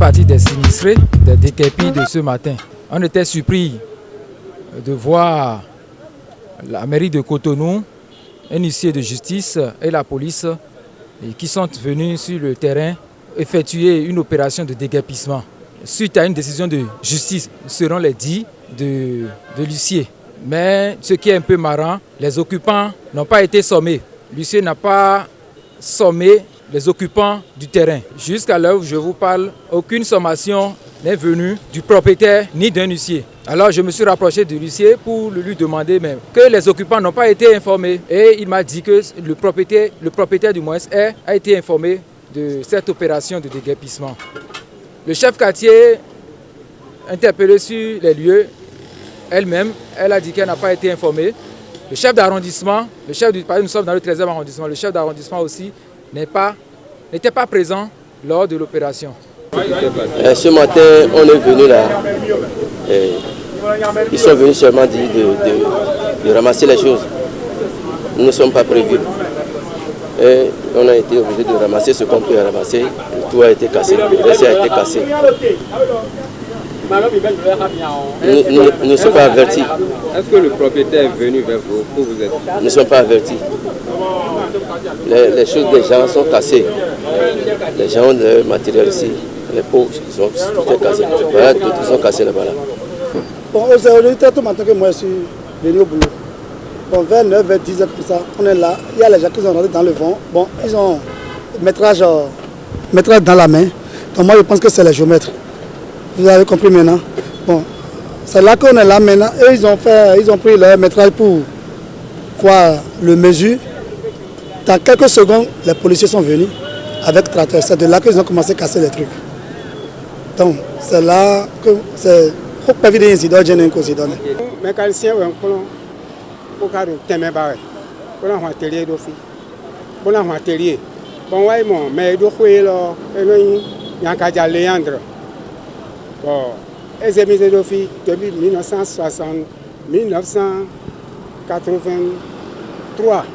partie des sinistrés, des déguerpis de ce matin. On était surpris de voir la mairie de Cotonou, un huissier de justice et la police qui sont venus sur le terrain effectuer une opération de déguerpissement suite à une décision de justice, selon les dits de l'huissier. Mais ce qui est un peu marrant, les occupants n'ont pas été sommés. L'huissier n'a pas sommé les occupants du terrain. Jusqu'à l'heure où je vous parle, aucune sommation n'est venue du propriétaire ni d'un huissier. Alors je me suis rapproché de l'huissier pour lui demander même que les occupants n'ont pas été informés. Et il m'a dit que le propriétaire du moins a été informé de cette opération de déguerpissement. Le chef quartier, interpellé sur les lieux, elle-même, elle a dit qu'elle n'a pas été informée. Le chef d'arrondissement, nous sommes dans le 13e arrondissement, le chef d'arrondissement aussi n'était pas présent lors de l'opération. Ce matin, on est venu là. Ils sont venus seulement dire de ramasser les choses. Nous ne sommes pas prévus. Et on a été obligé de ramasser ce qu'on peut ramasser. Tout a été cassé, le reste a été cassé. Nous ne sommes pas avertis. Est-ce que le propriétaire est venu vers vous pour vous aider? Nous ne sommes pas avertis. Les choses des gens sont cassées. Les gens ont le matériel ici. Les pauvres, tout est cassé. Voilà, tout ils sont cassés là-bas. Bon, aujourd'hui, tout matin que moi je suis venu au boulot. Bon, vers 9, vers 10 heures comme ça, on est là. Il y a les gens qui sont rentrés dans le vent. Bon, ils ont métrage dans la main. Donc moi je pense que c'est les géomètres. Vous avez compris maintenant. Bon, c'est là qu'on est là maintenant. Et ils ont pris leur métrage pour voir le mesure. Dans quelques secondes, les policiers sont venus avec tracteur. C'est de là qu'ils ont commencé à casser les trucs. Donc, c'est là que c'est... Il faut pas vite incident, j'ai un incident. Mécanicien, pour faire le thème, pour avoir un atelier d'office. Pour avoir un atelier. Bon, ouais, mais il doit faire il y a un cas Léandre. Bon, les émises d'office depuis 1983.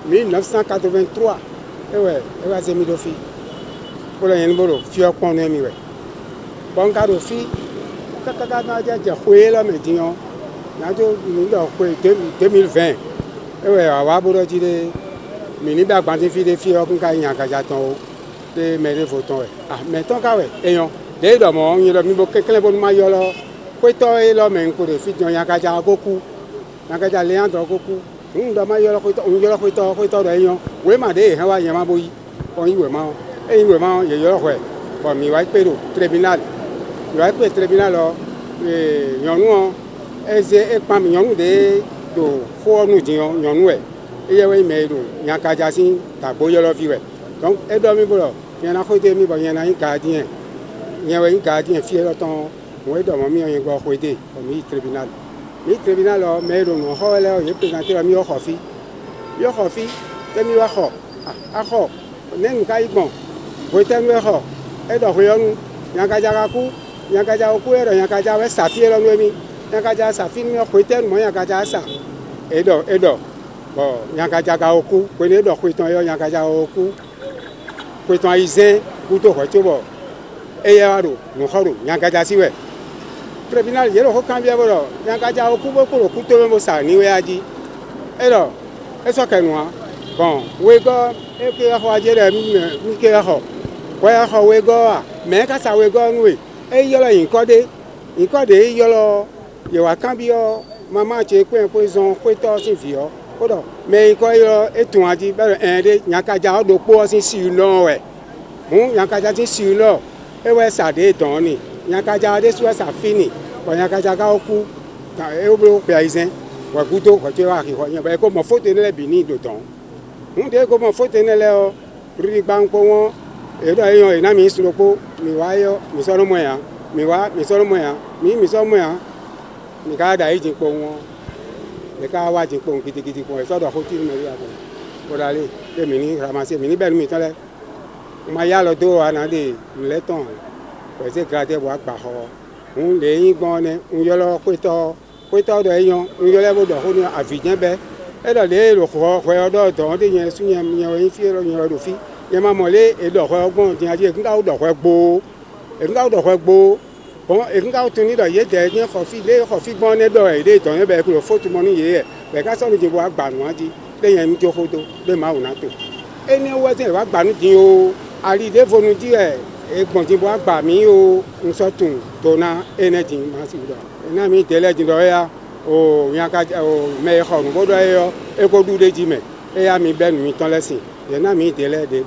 1983. Et ouais, les émises d'office. Pour les gens, fier qu'on aime. Bon, cas d'office. Quand on a dit que là, mais disons, en 2020, et ouais, on va vous dire, mais il y a des filles qui ont des mêlées photos. Ah, mais tant qu'à ouais, et on, dès le moment où il y a quelqu'un qui m'a dit là, quoi toi et là, mais pour les filles, il y a qu'à dire beaucoup, il y a qu'à dire Léandre beaucoup. On doit m'y aller, on y a quoi d'ailleurs, oui, mais des, il y a ma bouille, on y va, et il y a ouais, bon, il va être tribunal. Il va être tribunal là, et nous, et pas nous de pour nous dire nous et il y a mais il y a qu'à dire ta boye la vie donc et dormi pour il y en a côté mi il y en a un gardien il y a un gardien fier le temps moi dans mon il y a quoi côté comme tribunal là mais nous on là il présenter la mi coffee te mi wa kho a kho nen kai bon côté mi kho et dans rien il y a qu'à dire il y a qu'à dire au couer il y a qu'à dire ça fier là nous il y a qu'à dire ça film côté moi il y a qu'à dire ça et donc bon il y a qu'à dire au cou connaît donc côté il y a qu'à dire au cou côté ici couteau quoi tu vois et il y a nous xaru il y a qu'à dire si ouais tribunal il y a le cambier voilà il y a qu'à dire au cou pour le couteau même ça ni ouais a dit et donc et ça que nous bon oui go et que a faut dire mi que a faut ouais a faut oui go mais quand ça oui go nous et il y a là encore des il y a là il y a cambio maman tu es quoi poison quoi toi c'est vieux mais il y a et tout a dit un des il y a qu'à dire de quoi c'est sur là ouais bon il y a qu'à dire sur là et ouais ça des donné il y a qu'à dire des soit ça fini il y a qu'à dire au coup et au bureau paysan ouais couteau quoi tu vois il y a comme faut tenir les bénis de temps on dit comme faut tenir les riban pour et là il y a mis sur le pot mais ouais mais ça le moyen mais ouais mais ça le moyen mais ça le moyen mais quand d'ailleurs j'ai pour les cas ouais j'ai pour qui pour ça doit continuer pour aller les mini ramasser mini belle mi là ma ya le dos à dans des les temps c'est garder voir pas on les bonne on y a le quoi de yon on y a le de on a vidien ben et là les le croire de dans des y a une fille il y a le fille il y a ma molé et de bon il y a dit que on doit beau nga do ho gbo bon nga to ni do ye de ni kofi le kofi gbon ne do e de to ye be ku foto mo ni ye be ka so ni ti bo agba nu aji le yen mi jo foto le ma una to eni wo tin wa gba nu din o ari de fonu di egbon ti bo agba mi o nso tun to na energy ma si do na mi tele din do ya o yan ka o me ho nu bo do yo e ko du de ji me e ya mi be nu mi ton lesin ye na mi tele de